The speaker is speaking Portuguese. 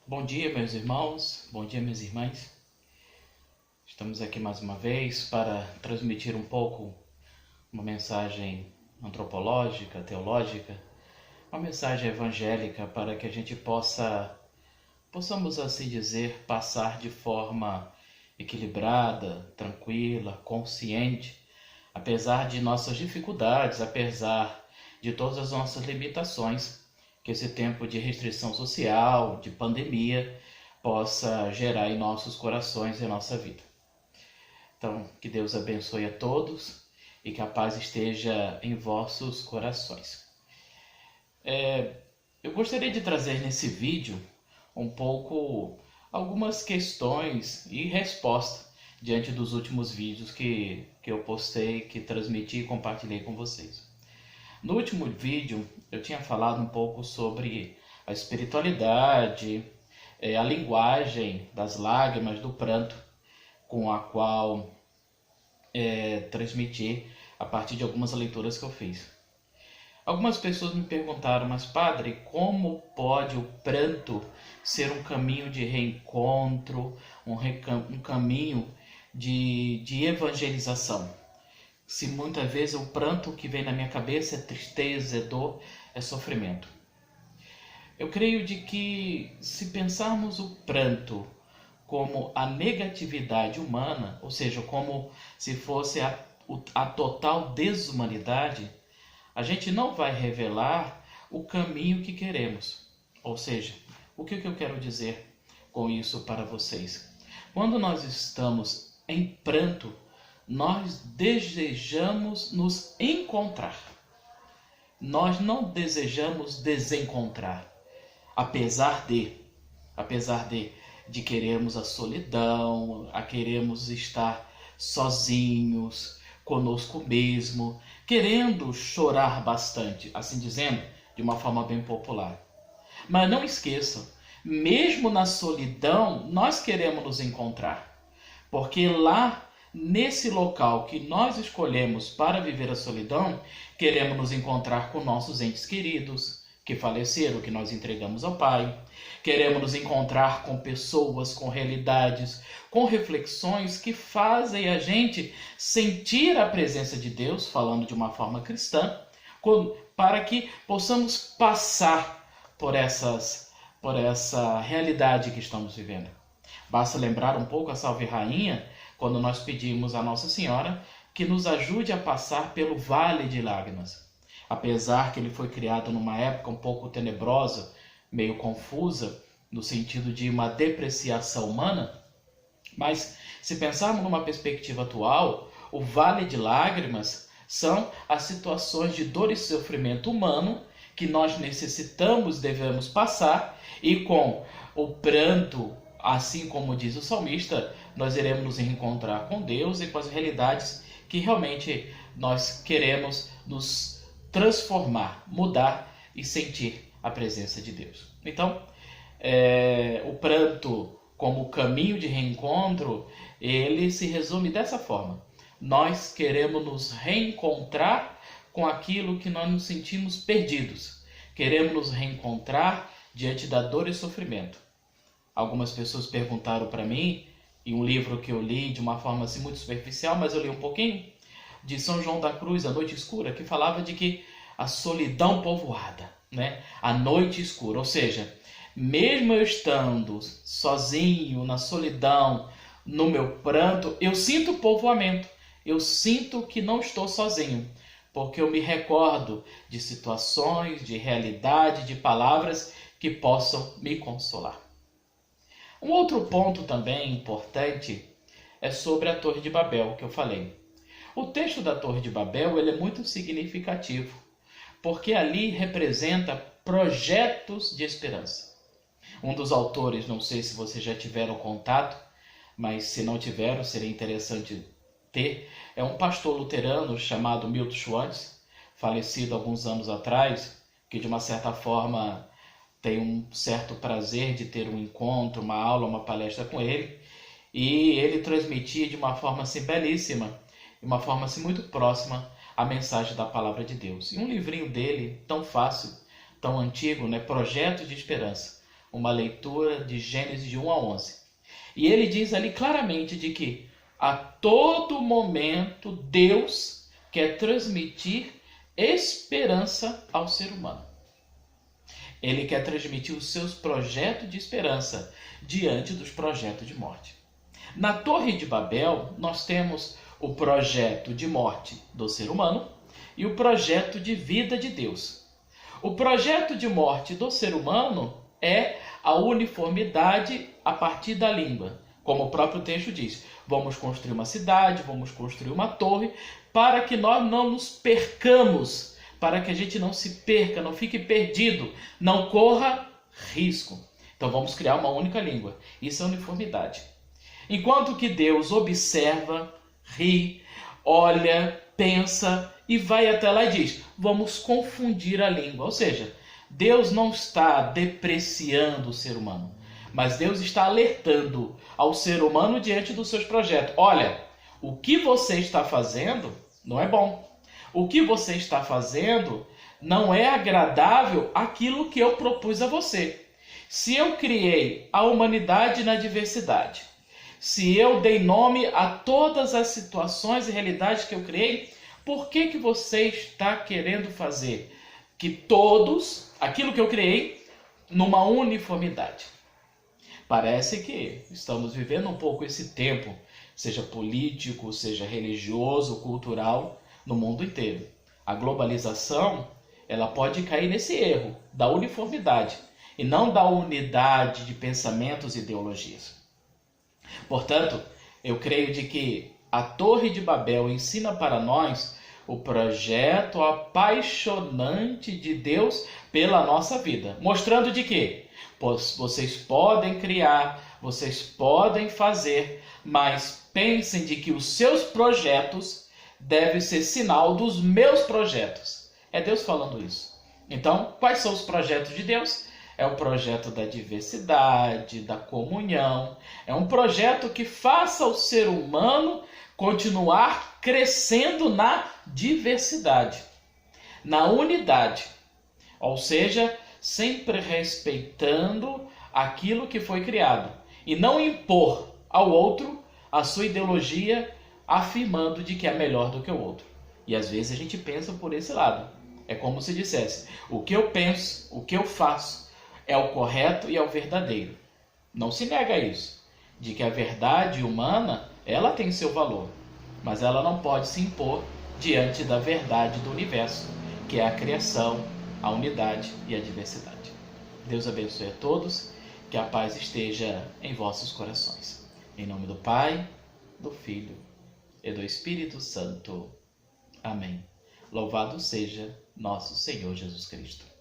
Bom dia, meus irmãos, bom dia, minhas irmãs. Estamos aqui mais uma vez para transmitir um pouco uma mensagem antropológica, teológica, uma mensagem evangélica para que a gente possamos assim dizer, passar de forma equilibrada, tranquila, consciente, apesar de nossas dificuldades, apesar de todas as nossas limitações, que esse tempo de restrição social, de pandemia, possa gerar em nossos corações e em nossa vida. Então, que Deus abençoe a todos e que a paz esteja em vossos corações. Eu gostaria de trazer nesse vídeo um pouco algumas questões e respostas diante dos últimos vídeos que eu postei, que transmiti e compartilhei com vocês. No último vídeo eu tinha falado um pouco sobre a espiritualidade, a linguagem das lágrimas, do pranto, com a qual transmiti a partir de algumas leituras que eu fiz. Algumas pessoas me perguntaram, mas padre, como pode o pranto ser um caminho de reencontro, um caminho de evangelização? Se muitas vezes o pranto que vem na minha cabeça é tristeza, é dor, é sofrimento. Eu creio de que se pensarmos o pranto como a negatividade humana, ou seja, como se fosse a total desumanidade, a gente não vai revelar o caminho que queremos. Ou seja, o que eu quero dizer com isso para vocês? Quando nós estamos em pranto, nós desejamos nos encontrar. Nós não desejamos desencontrar, apesar de querermos a solidão, a queremos estar sozinhos, conosco mesmo, querendo chorar bastante, assim dizendo, de uma forma bem popular. Mas não esqueçam, mesmo na solidão, nós queremos nos encontrar, porque lá, nesse local que nós escolhemos para viver a solidão, queremos nos encontrar com nossos entes queridos que faleceram, que nós entregamos ao Pai. Queremos nos encontrar com pessoas, com realidades, com reflexões que fazem a gente sentir a presença de Deus, falando de uma forma cristã, para que possamos passar por essa realidade que estamos vivendo. Basta lembrar um pouco a Salve Rainha, quando nós pedimos a Nossa Senhora que nos ajude a passar pelo vale de lágrimas. Apesar que ele foi criado numa época um pouco tenebrosa, meio confusa, no sentido de uma depreciação humana, mas se pensarmos numa perspectiva atual, o vale de lágrimas são as situações de dor e sofrimento humano que nós necessitamos, devemos passar, e com o pranto, assim como diz o salmista, nós iremos nos reencontrar com Deus e com as realidades que realmente nós queremos nos transformar, mudar e sentir a presença de Deus. Então, o pranto como caminho de reencontro, ele se resume dessa forma. Nós queremos nos reencontrar com aquilo que nós nos sentimos perdidos. Queremos nos reencontrar diante da dor e sofrimento. Algumas pessoas perguntaram para mim, em um livro que eu li de uma forma assim, muito superficial, mas eu li um pouquinho, de São João da Cruz, A Noite Escura, que falava de que a solidão povoada, né? A noite escura, ou seja, mesmo eu estando sozinho, na solidão, no meu pranto, eu sinto povoamento, eu sinto que não estou sozinho, porque eu me recordo de situações, de realidade, de palavras que possam me consolar. Um outro ponto também importante é sobre a Torre de Babel, que eu falei. O texto da Torre de Babel ele é muito significativo, porque ali representa projetos de esperança. Um dos autores, não sei se vocês já tiveram contato, mas se não tiveram, seria interessante ter, é um pastor luterano chamado Milton Schwartz, falecido alguns anos atrás, que de uma certa forma tem um certo prazer de ter um encontro, uma aula, uma palestra com ele, e ele transmitia de uma forma assim belíssima, de uma forma assim muito próxima a mensagem da palavra de Deus. E um livrinho dele, tão fácil, tão antigo, né? Projetos de Esperança. uma leitura de Gênesis de 1 a 11. E ele diz ali claramente de que a todo momento Deus quer transmitir esperança ao ser humano. Ele quer transmitir os seus projetos de esperança diante dos projetos de morte. Na Torre de Babel, nós temos o projeto de morte do ser humano e o projeto de vida de Deus. O projeto de morte do ser humano é a uniformidade a partir da língua. Como o próprio texto diz, vamos construir uma cidade, vamos construir uma torre, para que nós não nos percamos, para que a gente não se perca, não fique perdido, não corra risco. Então vamos criar uma única língua. Isso é uniformidade. Enquanto que Deus observa, ri, olha, pensa e vai até lá e diz, vamos confundir a língua. Ou seja, Deus não está depreciando o ser humano, mas Deus está alertando ao ser humano diante dos seus projetos. Olha, o que você está fazendo não é bom. O que você está fazendo não é agradável àquilo que eu propus a você. Se eu criei a humanidade na diversidade, se eu dei nome a todas as situações e realidades que eu criei, por que você está querendo fazer que todos, aquilo que eu criei, numa uniformidade? Parece que estamos vivendo um pouco esse tempo, seja político, seja religioso, cultural, no mundo inteiro. A globalização, ela pode cair nesse erro da uniformidade e não da unidade de pensamentos e ideologias. Portanto, eu creio de que a Torre de Babel ensina para nós o projeto apaixonante de Deus pela nossa vida, mostrando de que vocês podem criar, vocês podem fazer, mas pensem de que os seus projetos devem ser sinal dos meus projetos. É Deus falando isso. Então, quais são os projetos de Deus? É o projeto da diversidade, da comunhão. É um projeto que faça o ser humano continuar crescendo na diversidade, na unidade. Ou seja, sempre respeitando aquilo que foi criado. E não impor ao outro a sua ideologia, afirmando de que é melhor do que o outro. E às vezes a gente pensa por esse lado. É como se dissesse, o que eu penso, o que eu faço, é o correto e é o verdadeiro. Não se nega isso, de que a verdade humana, ela tem seu valor, mas ela não pode se impor diante da verdade do universo, que é a criação, a unidade e a diversidade. Deus abençoe a todos, que a paz esteja em vossos corações. Em nome do Pai, do Filho e do Espírito Santo. Amém. Louvado seja nosso Senhor Jesus Cristo.